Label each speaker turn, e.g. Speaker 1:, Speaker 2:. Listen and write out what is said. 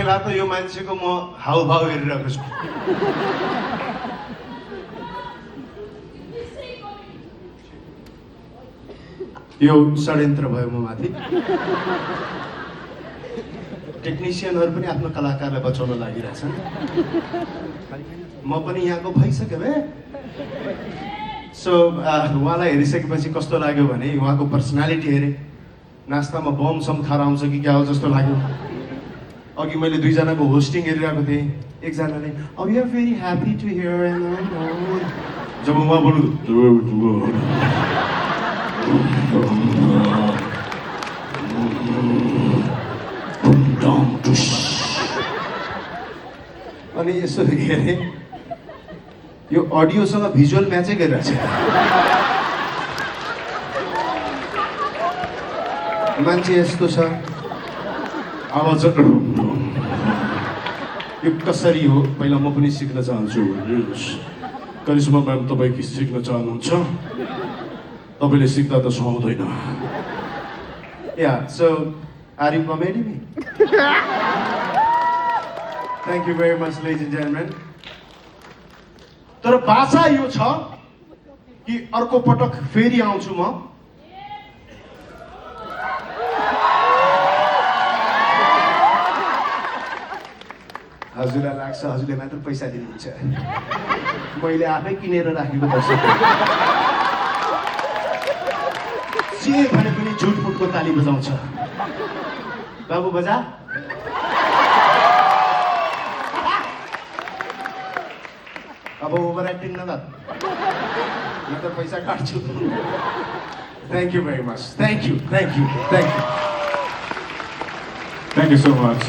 Speaker 1: पहिला त यो मान्छेको म हाउभाउ हेरिरहेको छु। यो षड्यन्त्र भयो म माथि। टेक्निसियनहरू पनि आफ्नो कलाकारलाई बचाउन लागिरहेछन्। म पनि यहाँको भइसक्यो बे। सो उहाँलाई हेरिसकेपछि कस्तो लाग्यो भने उहाँको पर्सनालिटी हेरेँ, नास्तामा बम सम खाएर आउँछ कि क्या हो जस्तो लाग्यो। अघि मैले दुईजनाको होस्टिङ हेरिरहेको थिएँ, एकजनाले अब you are very happy to hear जब उहाँ बोल्नु अनि यसो हेरेँ, यो अडियोसँग भिजुअल म्याचै गरिरहेछ। मान्छे यस्तो छ, आवाज यो कसरी हो पहिला म पनि सिक्न चाहन्छु। करिश्मा म्याम तपाईँ के सिक्न चाहनुहुन्छ? तपाईँले सिक्दा त सुहाउँदैन। Yeah, so are you comedy me? Thank you very much, ladies and gentlemen. तर बाचा यो छ कि अर्को पटक फेरि आउँछु म। हजुरलाई लाग्छ हजुरले मात्र पैसा दिनुहुन्छ, मैले आफै किनेर राखेको दर्शक जे भने पनि झुट फुटको ताली बजाउँछ। बाबु बजा। अब ओभर एक्टिङ नगर, म त पैसा काट्छु। Thank you very much. Thank you, thank you, thank you,
Speaker 2: Thank you so much.